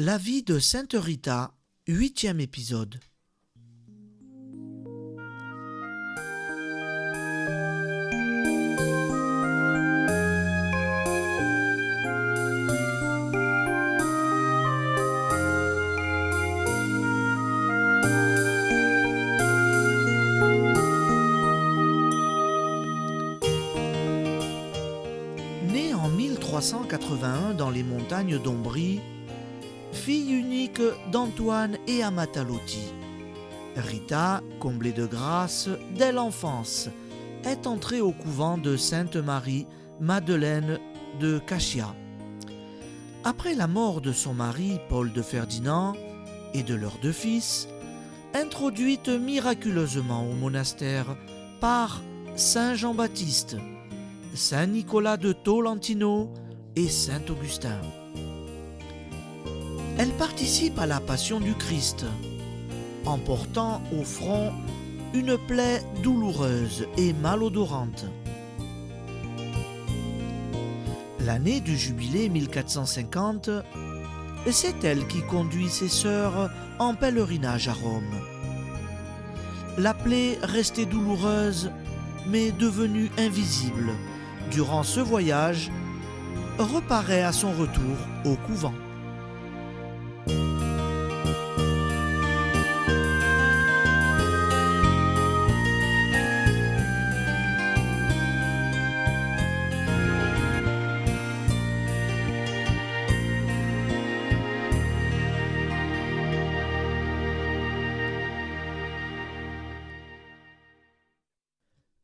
La vie de Sainte Rita, 8e épisode. Née en 1381 dans les montagnes d'Ombrie, fille unique d'Antoine et Amata Lotti, Rita, comblée de grâce dès l'enfance, est entrée au couvent de Sainte Marie Madeleine de Cachia. Après la mort de son mari Paul de Ferdinand et de leurs 2 fils, introduite miraculeusement au monastère par Saint Jean-Baptiste, Saint Nicolas de Tolentino et Saint Augustin. Elle participe à la passion du Christ, en portant au front une plaie douloureuse et malodorante. L'année du jubilé 1450, c'est elle qui conduit ses sœurs en pèlerinage à Rome. La plaie restée douloureuse, mais devenue invisible, durant ce voyage, reparaît à son retour au couvent.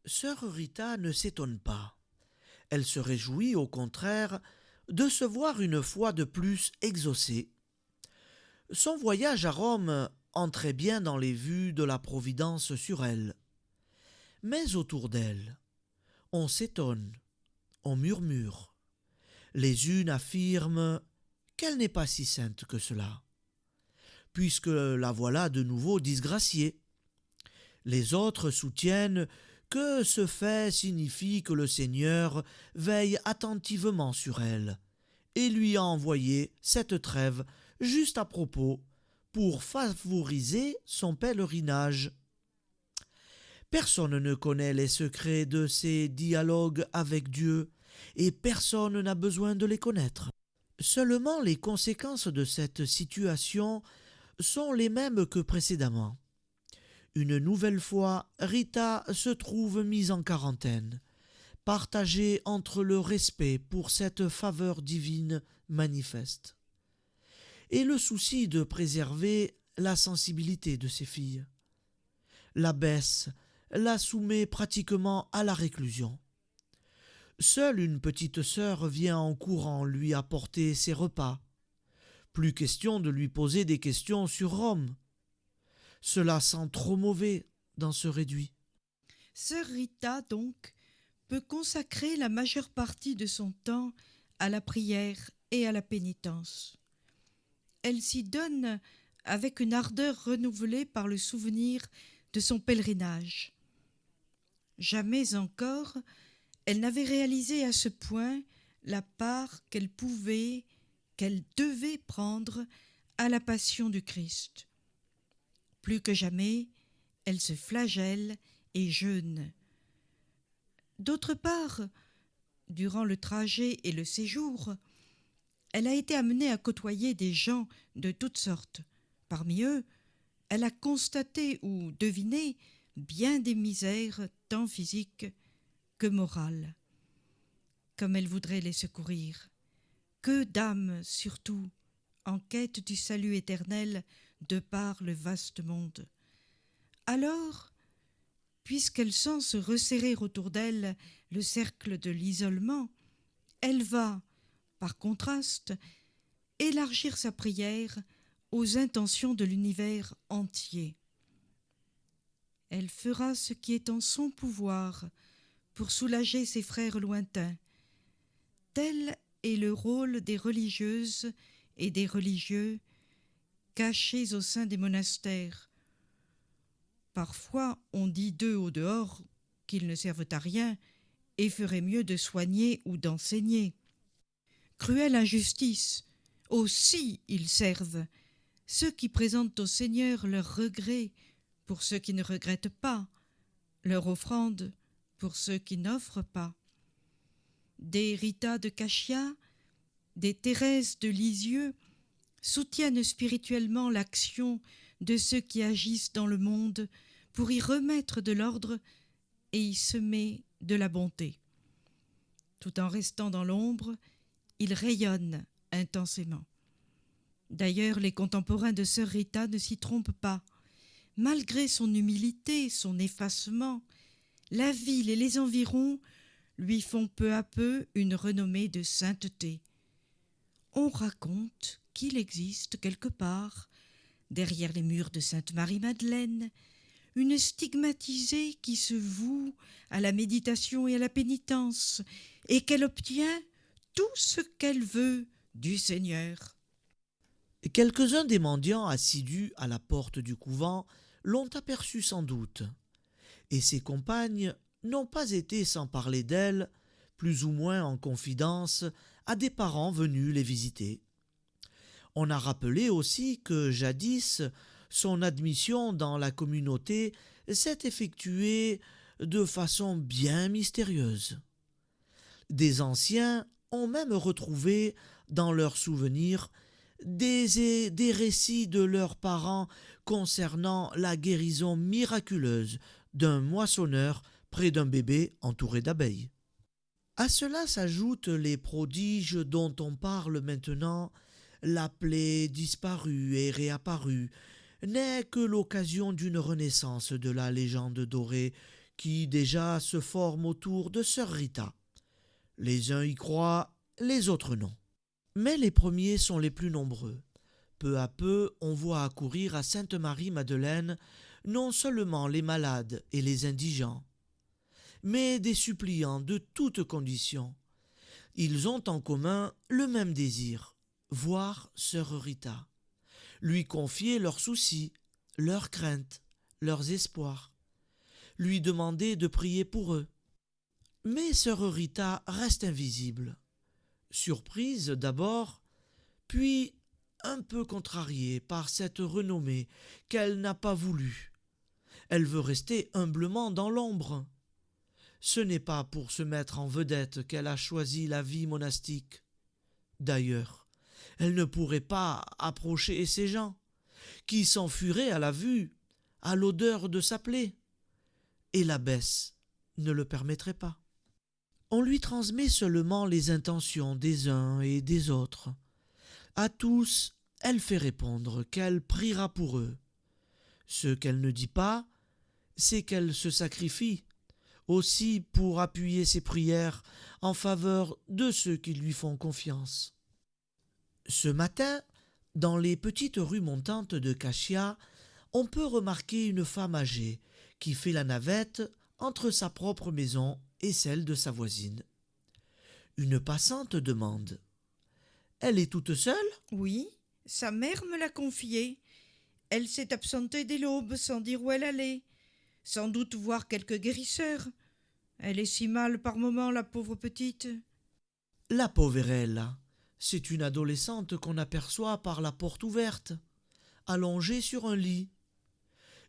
Sœur Rita ne s'étonne pas. Elle se réjouit, au contraire, de se voir une fois de plus exaucée. Son voyage à Rome entrait bien dans les vues de la Providence sur elle. Mais autour d'elle, on s'étonne, on murmure. Les unes affirment qu'elle n'est pas si sainte que cela, puisque la voilà de nouveau disgraciée. Les autres soutiennent que ce fait signifie que le Seigneur veille attentivement sur elle et lui a envoyé cette trêve juste à propos pour favoriser son pèlerinage. Personne ne connaît les secrets de ses dialogues avec Dieu et personne n'a besoin de les connaître. Seulement les conséquences de cette situation sont les mêmes que précédemment. Une nouvelle fois, Rita se trouve mise en quarantaine, partagée entre le respect pour cette faveur divine manifeste et le souci de préserver la sensibilité de ses filles. L'abbesse la soumet pratiquement à la réclusion. Seule une petite sœur vient en courant lui apporter ses repas. Plus question de lui poser des questions sur Rome. Cela sent trop mauvais dans ce réduit. Sœur Rita, donc, peut consacrer la majeure partie de son temps à la prière et à la pénitence. Elle s'y donne avec une ardeur renouvelée par le souvenir de son pèlerinage. Jamais encore elle n'avait réalisé à ce point la part qu'elle pouvait, qu'elle devait prendre à la passion du Christ. Plus que jamais, elle se flagelle et jeûne. D'autre part, durant le trajet et le séjour, elle a été amenée à côtoyer des gens de toutes sortes. Parmi eux, elle a constaté ou deviné bien des misères tant physiques que morales. Comme elle voudrait les secourir. Que d'âmes, surtout, en quête du salut éternel de par le vaste monde. Alors, puisqu'elle sent se resserrer autour d'elle le cercle de l'isolement, elle va, par contraste, élargir sa prière aux intentions de l'univers entier. Elle fera ce qui est en son pouvoir pour soulager ses frères lointains. Tel est le rôle des religieuses et des religieux cachés au sein des monastères. Parfois, on dit d'eux au dehors qu'ils ne servent à rien et feraient mieux de soigner ou d'enseigner. Cruelle injustice, Aussi ils servent, ceux qui présentent au Seigneur leurs regrets pour ceux qui ne regrettent pas, leur offrande pour ceux qui n'offrent pas. Des Rita de Cachia, des Thérèse de Lisieux soutiennent spirituellement l'action de ceux qui agissent dans le monde pour y remettre de l'ordre et y semer de la bonté. Tout en restant dans l'ombre, ils rayonnent intensément. D'ailleurs, les contemporains de sœur Rita ne s'y trompent pas. Malgré son humilité, son effacement, la ville et les environs lui font peu à peu une renommée de sainteté. On raconte qu'il existe quelque part, derrière les murs de Sainte-Marie-Madeleine, une stigmatisée qui se voue à la méditation et à la pénitence, et qu'elle obtient tout ce qu'elle veut du Seigneur. Quelques-uns des mendiants assidus à la porte du couvent l'ont aperçue sans doute, et ses compagnes n'ont pas été sans parler d'elle, plus ou moins en confidence, à des parents venus les visiter. On a rappelé aussi que jadis, son admission dans la communauté s'est effectuée de façon bien mystérieuse. Des anciens ont même retrouvé dans leurs souvenirs des récits de leurs parents concernant la guérison miraculeuse d'un moissonneur près d'un bébé entouré d'abeilles. À cela s'ajoutent les prodiges dont on parle maintenant. La plaie disparue et réapparue n'est que l'occasion d'une renaissance de la légende dorée qui déjà se forme autour de sœur Rita. Les uns y croient, les autres non. Mais les premiers sont les plus nombreux. Peu à peu, on voit accourir à Sainte-Marie-Madeleine non seulement les malades et les indigents, mais des suppliants de toutes conditions. Ils ont en commun le même désir, voir sœur Rita, lui confier leurs soucis, leurs craintes, leurs espoirs, lui demander de prier pour eux. Mais sœur Rita reste invisible. Surprise d'abord, puis un peu contrariée par cette renommée qu'elle n'a pas voulu. Elle veut rester humblement dans l'ombre. Ce n'est pas pour se mettre en vedette qu'elle a choisi la vie monastique. D'ailleurs, elle ne pourrait pas approcher ces gens, qui s'enfuiraient à la vue, à l'odeur de sa plaie, et l'abbesse ne le permettrait pas. On lui transmet seulement les intentions des uns et des autres. À tous, elle fait répondre qu'elle priera pour eux. Ce qu'elle ne dit pas, c'est qu'elle se sacrifie aussi pour appuyer ses prières en faveur de ceux qui lui font confiance. Ce matin, dans les petites rues montantes de Cachia, on peut remarquer une femme âgée qui fait la navette entre sa propre maison et celle de sa voisine. Une passante demande: « Elle est toute seule ?» Oui, sa mère me l'a confiée. Elle s'est absentée dès l'aube sans dire où elle allait. Sans doute voir quelques guérisseurs. Elle est si mal par moments, la pauvre petite. La Poverella, c'est une adolescente qu'on aperçoit par la porte ouverte, allongée sur un lit,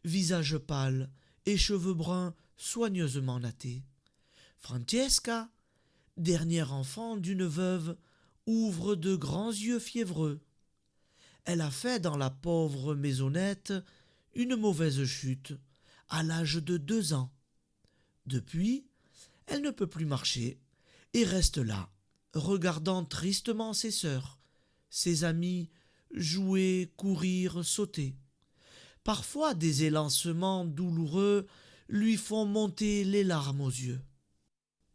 visage pâle et cheveux bruns soigneusement nattés. Francesca, dernier enfant d'une veuve, ouvre de grands yeux fiévreux. Elle a fait dans la pauvre maisonnette une mauvaise chute à l'âge de 2 ans. Depuis, elle ne peut plus marcher et reste là, regardant tristement ses sœurs, ses amis jouer, courir, sauter. Parfois des élancements douloureux lui font monter les larmes aux yeux.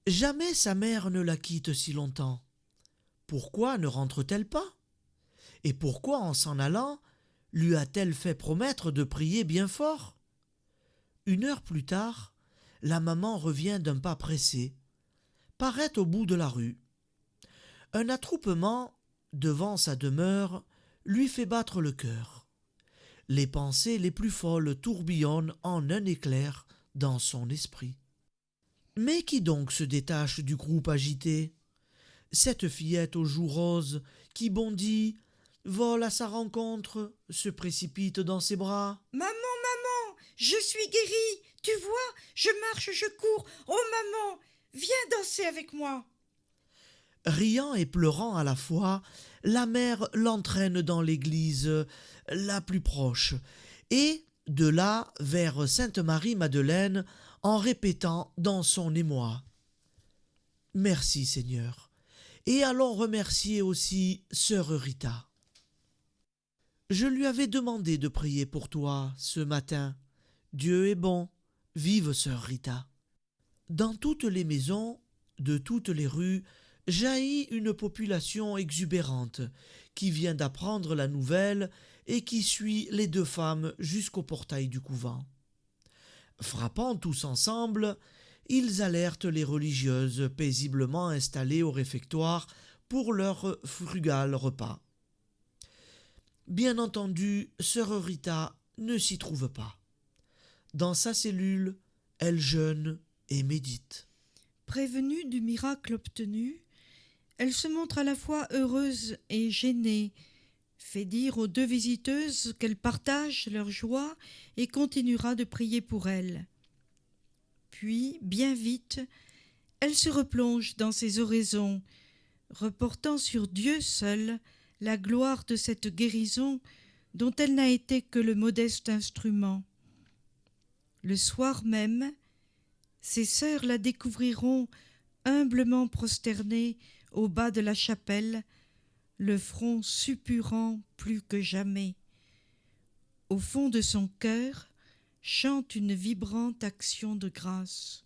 Jamais sa mère ne la quitte si longtemps. Pourquoi ne rentre-t-elle pas? Et pourquoi, en s'en allant, lui a-t-elle fait promettre de prier bien fort? 1 heure plus tard, la maman revient d'un pas pressé, paraît au bout de la rue. Un attroupement, devant sa demeure, lui fait battre le cœur. Les pensées les plus folles tourbillonnent en un éclair dans son esprit. Mais qui donc se détache du groupe agité? Cette fillette aux joues roses qui bondit vole à sa rencontre, se précipite dans ses bras. Maman, maman, je suis guérie. Tu vois, je marche, je cours. Oh maman, viens danser avec moi. Riant et pleurant à la fois, la mère l'entraîne dans l'église la plus proche, et de là vers Sainte-Marie-Madeleine, en répétant dans son émoi: Merci Seigneur, et allons remercier aussi sœur Rita. Je lui avais demandé de prier pour toi ce matin. Dieu est bon, vive sœur Rita. Dans toutes les maisons, de toutes les rues, jaillit une population exubérante qui vient d'apprendre la nouvelle et qui suit les deux femmes jusqu'au portail du couvent. Frappant tous ensemble, ils alertent les religieuses paisiblement installées au réfectoire pour leur frugal repas. Bien entendu, sœur Rita ne s'y trouve pas. Dans sa cellule, elle jeûne et médite. Prévenue du miracle obtenu, elle se montre à la fois heureuse et gênée, fait dire aux deux visiteuses qu'elle partage leur joie et continuera de prier pour elles. Puis, bien vite, elle se replonge dans ses oraisons, reportant sur Dieu seul la gloire de cette guérison dont elle n'a été que le modeste instrument. Le soir même, ses sœurs la découvriront humblement prosternée au bas de la chapelle, le front suppurant plus que jamais. Au fond de son cœur chante une vibrante action de grâce.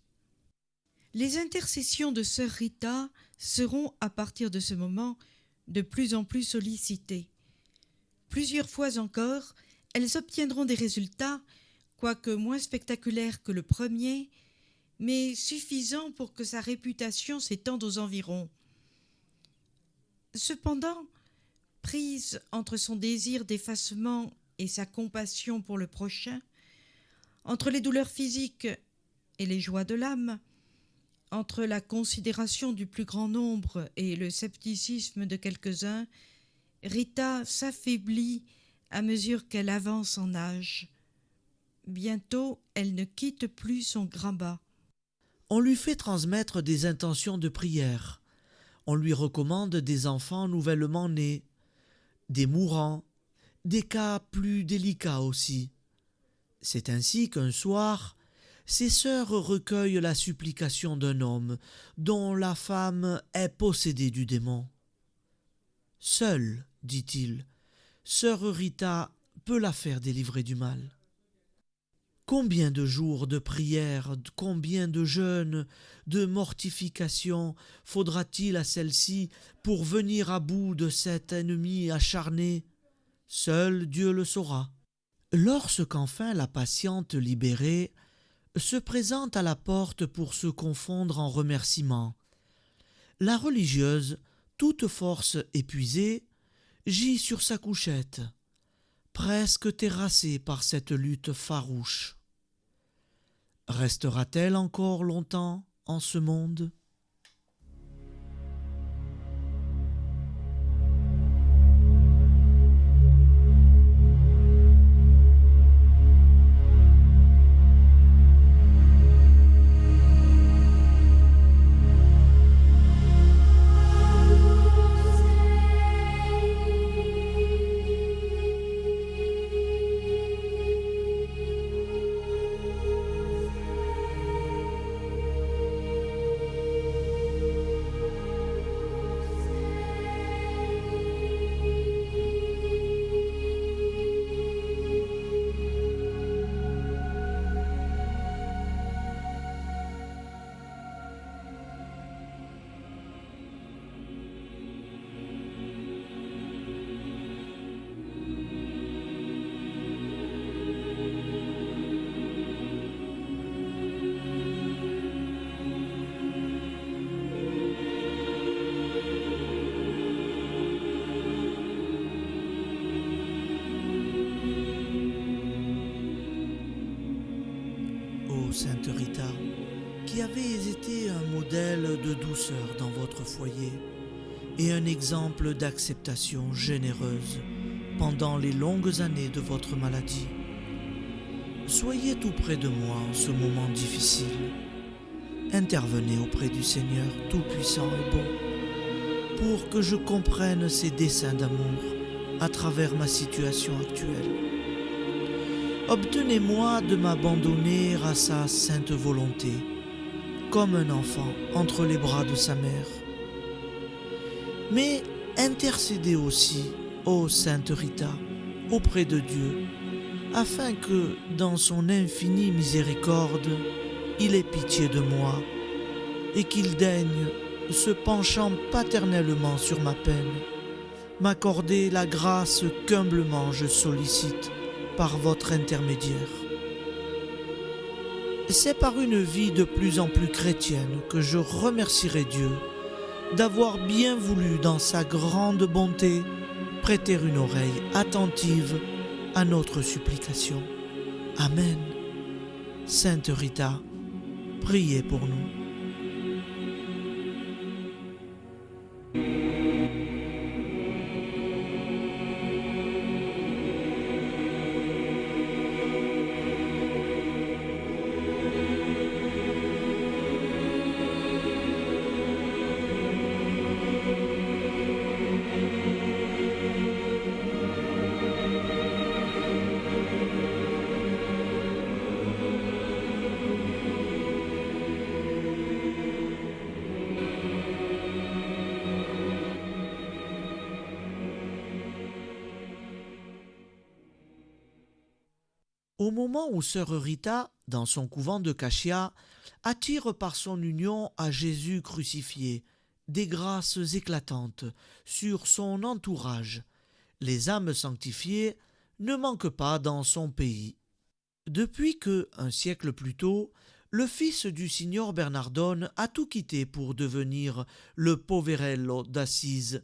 Les intercessions de sœur Rita seront, à partir de ce moment, de plus en plus sollicitées. Plusieurs fois encore, elles obtiendront des résultats, quoique moins spectaculaires que le premier, mais suffisants pour que sa réputation s'étende aux environs. Cependant, prise entre son désir d'effacement et sa compassion pour le prochain, entre les douleurs physiques et les joies de l'âme, entre la considération du plus grand nombre et le scepticisme de quelques-uns, Rita s'affaiblit à mesure qu'elle avance en âge. Bientôt, elle ne quitte plus son grabat. On lui fait transmettre des intentions de prière. On lui recommande des enfants nouvellement nés, des mourants, des cas plus délicats aussi. C'est ainsi qu'un soir, ses sœurs recueillent la supplication d'un homme dont la femme est possédée du démon. Seule, dit-il, sœur Rita peut la faire délivrer du mal. Combien de jours de prière, combien de jeûnes, de mortifications faudra-t-il à celle-ci pour venir à bout de cet ennemi acharné? Seul Dieu le saura. Lorsqu'enfin la patiente libérée se présente à la porte pour se confondre en remerciements, la religieuse, toute force épuisée, gît sur sa couchette, presque terrassée par cette lutte farouche. Restera-t-elle encore longtemps en ce monde ? Sainte Rita, qui avez été un modèle de douceur dans votre foyer, et un exemple d'acceptation généreuse pendant les longues années de votre maladie. Soyez tout près de moi en ce moment difficile. Intervenez auprès du Seigneur Tout-Puissant et Bon pour que je comprenne ses desseins d'amour à travers ma situation actuelle. Obtenez-moi de m'abandonner à sa sainte volonté, comme un enfant entre les bras de sa mère. Mais intercédez aussi, ô Sainte Rita, auprès de Dieu, afin que, dans son infinie miséricorde, il ait pitié de moi et qu'il daigne, se penchant paternellement sur ma peine, m'accorder la grâce qu'humblement je sollicite par votre intermédiaire. C'est par une vie de plus en plus chrétienne que je remercierai Dieu d'avoir bien voulu, dans sa grande bonté, prêter une oreille attentive à notre supplication. Amen. Sainte Rita, priez pour nous. Au moment où sœur Rita, dans son couvent de Cachia, attire par son union à Jésus crucifié des grâces éclatantes sur son entourage, les âmes sanctifiées ne manquent pas dans son pays. Depuis que, un siècle plus tôt, le fils du signor Bernardone a tout quitté pour devenir le poverello d'Assise,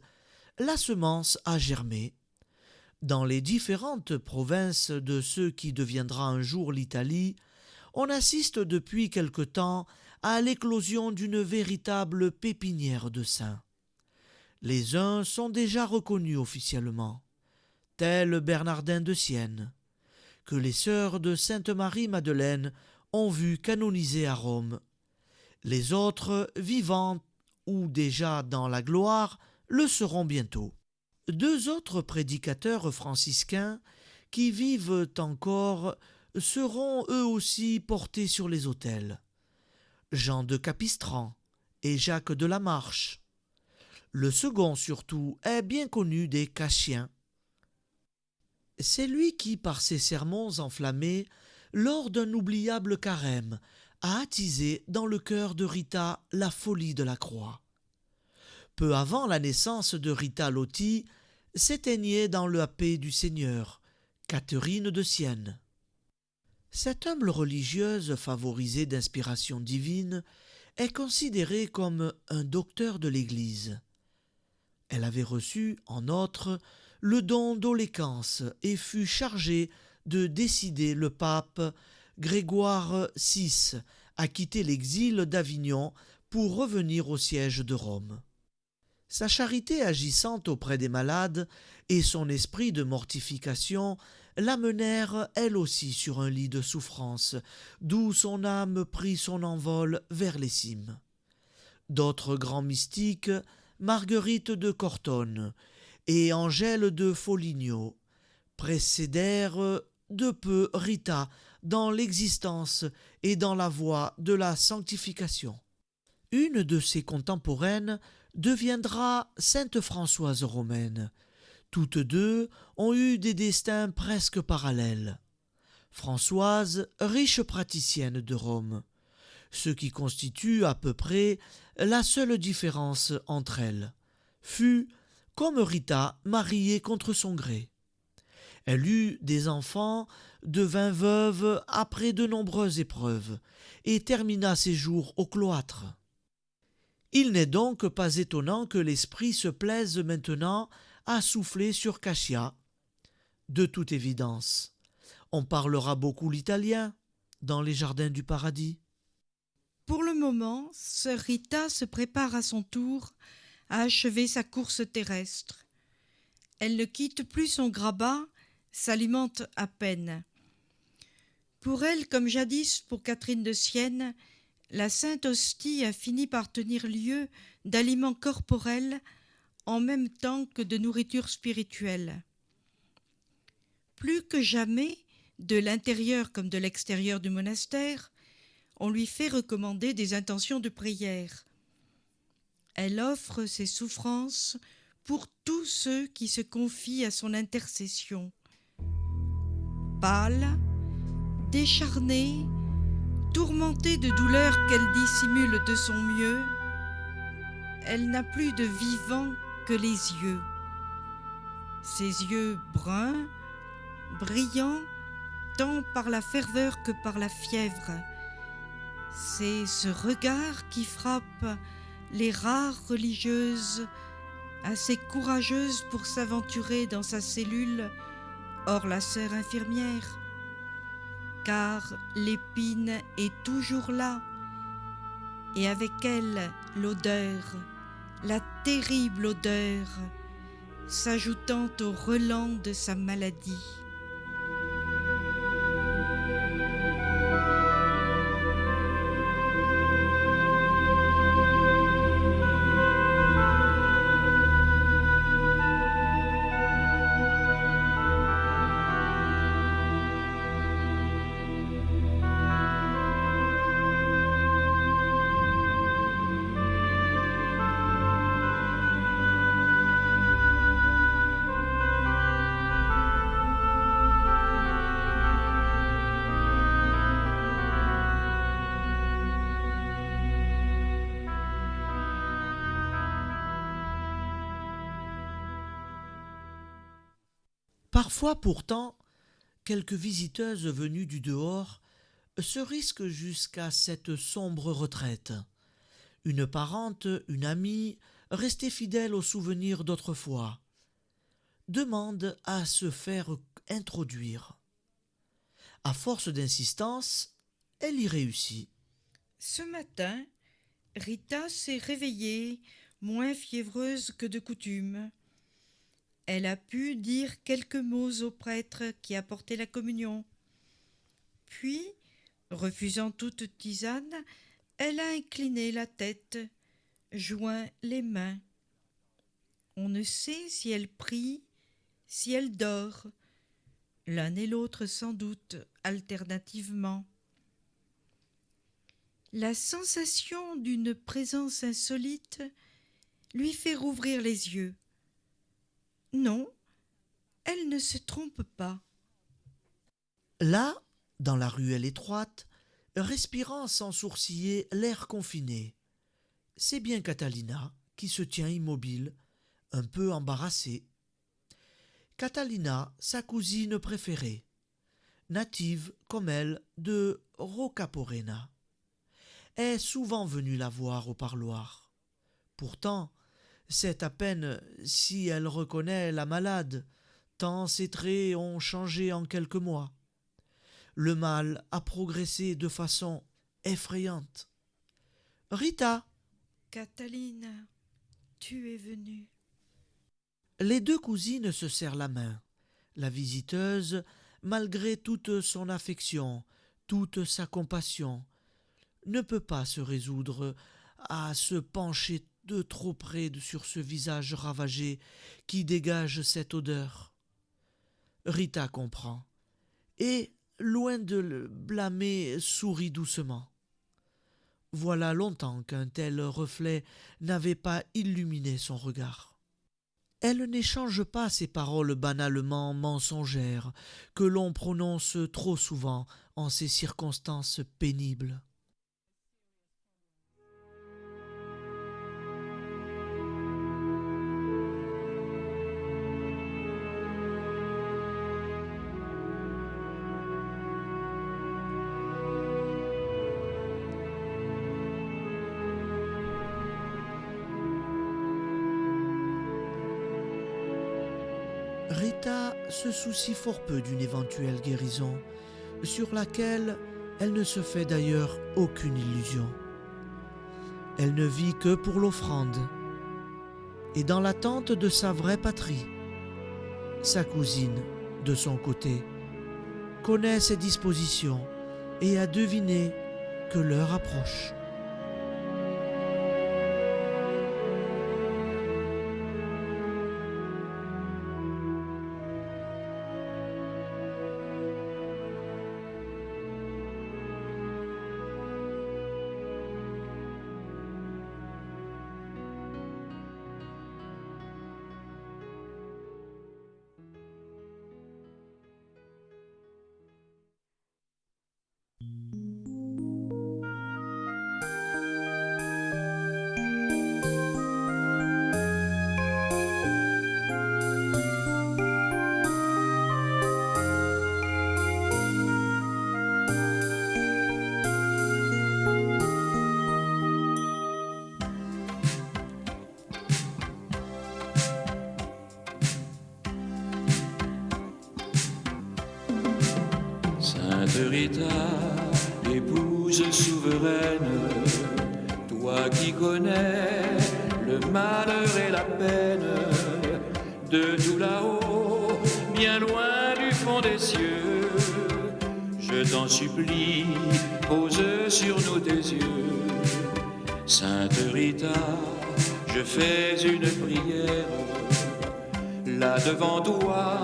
la semence a germé. Dans les différentes provinces de ce qui deviendra un jour l'Italie, on assiste depuis quelque temps à l'éclosion d'une véritable pépinière de saints. Les uns sont déjà reconnus officiellement, tel Bernardin de Sienne, que les sœurs de Sainte-Marie-Madeleine ont vu canoniser à Rome. Les autres, vivants ou déjà dans la gloire, le seront bientôt. 2 autres prédicateurs franciscains qui vivent encore seront eux aussi portés sur les autels. Jean de Capistran et Jacques de la Marche. Le second surtout est bien connu des Cachiens. C'est lui qui, par ses sermons enflammés, lors d'un oubliable carême, a attisé dans le cœur de Rita la folie de la croix. Peu avant la naissance de Rita Lotti, s'éteignait dans la paix du Seigneur, Catherine de Sienne. Cette humble religieuse favorisée d'inspiration divine est considérée comme un docteur de l'Église. Elle avait reçu, en outre, le don d'Oléquence et fut chargée de décider le pape Grégoire VI à quitter l'exil d'Avignon pour revenir au siège de Rome. Sa charité agissante auprès des malades et son esprit de mortification l'amenèrent elle aussi sur un lit de souffrance, d'où son âme prit son envol vers les cimes. D'autres grands mystiques, Marguerite de Cortone et Angèle de Foligno, précédèrent de peu Rita dans l'existence et dans la voie de la sanctification. Une de ses contemporaines deviendra sainte Françoise romaine. Toutes deux ont eu des destins presque parallèles. Françoise, riche praticienne de Rome, ce qui constitue à peu près la seule différence entre elles, fut, comme Rita, mariée contre son gré. Elle eut des enfants, devint veuve après de nombreuses épreuves, et termina ses jours au cloître. Il n'est donc pas étonnant que l'esprit se plaise maintenant à souffler sur Cachia. De toute évidence, on parlera beaucoup l'italien dans les jardins du paradis. Pour le moment, sœur Rita se prépare à son tour a achevé sa course terrestre. Elle ne quitte plus son grabat, s'alimente à peine. Pour elle, comme jadis pour Catherine de Sienne, la Sainte Hostie a fini par tenir lieu d'aliment corporel en même temps que de nourriture spirituelle. Plus que jamais, de l'intérieur comme de l'extérieur du monastère, on lui fait recommander des intentions de prière. Elle offre ses souffrances pour tous ceux qui se confient à son intercession. Pâle, décharnée, tourmentée de douleurs qu'elle dissimule de son mieux, elle n'a plus de vivant que les yeux. Ses yeux bruns, brillants, tant par la ferveur que par la fièvre. C'est ce regard qui frappe les rares religieuses, assez courageuses pour s'aventurer dans sa cellule, hors la sœur infirmière. Car l'épine est toujours là, et avec elle l'odeur, la terrible odeur, s'ajoutant au relent de sa maladie. Parfois pourtant, quelques visiteuses venues du dehors se risquent jusqu'à cette sombre retraite. Une parente, une amie, restée fidèle aux souvenirs d'autrefois, demande à se faire introduire. À force d'insistance, elle y réussit. Ce matin, Rita s'est réveillée, moins fiévreuse que de coutume. Elle a pu dire quelques mots au prêtre qui apportait la communion. Puis, refusant toute tisane, elle a incliné la tête, joint les mains. On ne sait si elle prie, si elle dort, l'un et l'autre sans doute alternativement. La sensation d'une présence insolite lui fait rouvrir les yeux. Non, elle ne se trompe pas. Là, dans la ruelle étroite, respirant sans sourciller l'air confiné, c'est bien Catalina qui se tient immobile, un peu embarrassée. Catalina, sa cousine préférée, native comme elle de Rocaporena, est souvent venue la voir au parloir. Pourtant, c'est à peine si elle reconnaît la malade, tant ses traits ont changé en quelques mois. Le mal a progressé de façon effrayante. Rita, Catalina, tu es venue. les deux cousines se serrent la main. La visiteuse, malgré toute son affection, toute sa compassion, ne peut pas se résoudre à se pencher de trop près sur ce visage ravagé qui dégage cette odeur. Rita comprend, et, loin de le blâmer, sourit doucement. Voilà longtemps qu'un tel reflet n'avait pas illuminé son regard. Elle n'échange pas ces paroles banalement mensongères que l'on prononce trop souvent en ces circonstances pénibles. Rita se soucie fort peu d'une éventuelle guérison, sur laquelle elle ne se fait d'ailleurs aucune illusion. Elle ne vit que pour l'offrande. et dans l'attente de sa vraie patrie. Sa cousine, de son côté, connaît ses dispositions et a deviné que l'heure approche. Sainte Rita, épouse souveraine, toi qui connais le malheur et la peine, de tout là-haut, bien loin du fond des cieux, je t'en supplie, pose sur nous tes yeux. Sainte Rita, je fais une prière, là devant toi,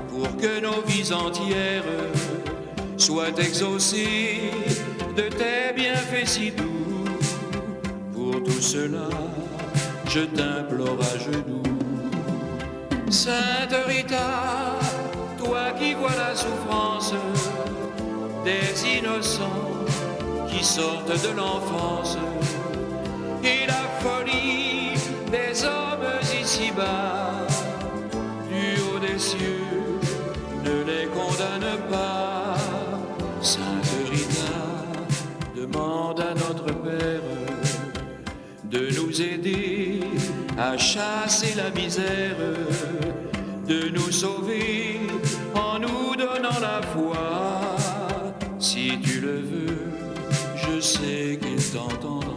pour que nos vies entières soient exaucées de tes bienfaits si doux. Pour tout cela, je t'implore à genoux. Sainte Rita, toi qui vois la souffrance des innocents qui sortent de l'enfance et la folie des hommes ici-bas, du haut des cieux, ne les condamne pas. Sainte Rita, demande à notre Père de nous aider à chasser la misère, de nous sauver en nous donnant la foi. Si tu le veux, je sais qu'il t'entendra.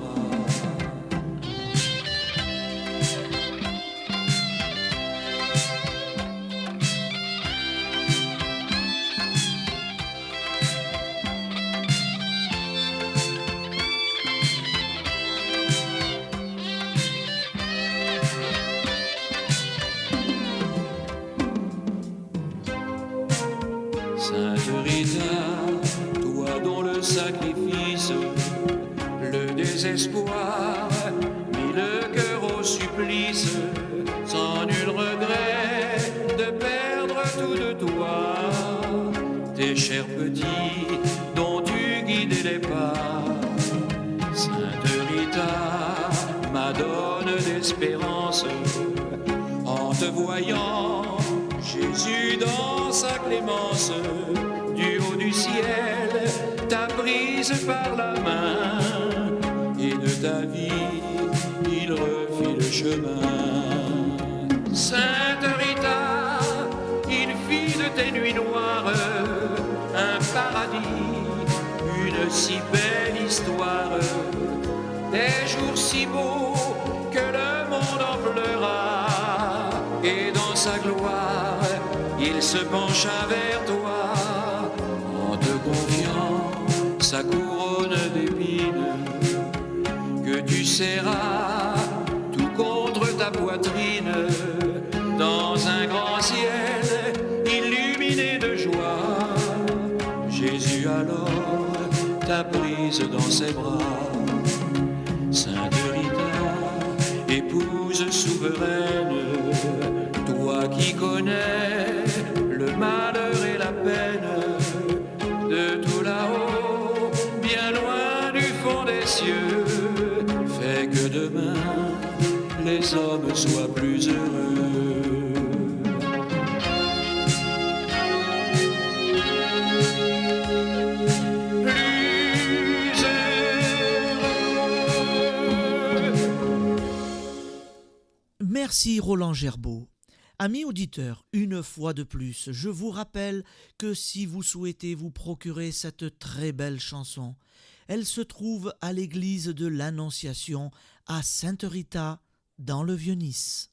Sainte Rita, toi dont le sacrifice, le désespoir, mit le cœur au supplice, sans nul regret de perdre tout de toi, tes chers petits dont tu guidais les pas. Sainte Rita, madone d'espérance, en te voyant, Jésus dans sa clémence, du haut du ciel, t'a prise par la main, et de ta vie, il refit le chemin. Sainte Rita, il fit de tes nuits noires un paradis, une si belle histoire, des jours si beaux que le monde en pleura, et dans sa gloire, il se pencha vers toi, en te confiant sa couronne d'épines, que tu serras tout contre ta poitrine, dans un grand ciel illuminé de joie. Jésus alors t'a prise dans ses bras. Sainte Rita, épouse souveraine, toi qui connais le malheur et la peine, de tout là-haut, bien loin du fond des cieux, fais que demain les hommes soient plus heureux. Merci Roland Gerbeau. Amis auditeurs, une fois de plus, je vous rappelle que si vous souhaitez vous procurer cette très belle chanson, elle se trouve à l'église de l'Annonciation à Sainte Rita dans le Vieux-Nice.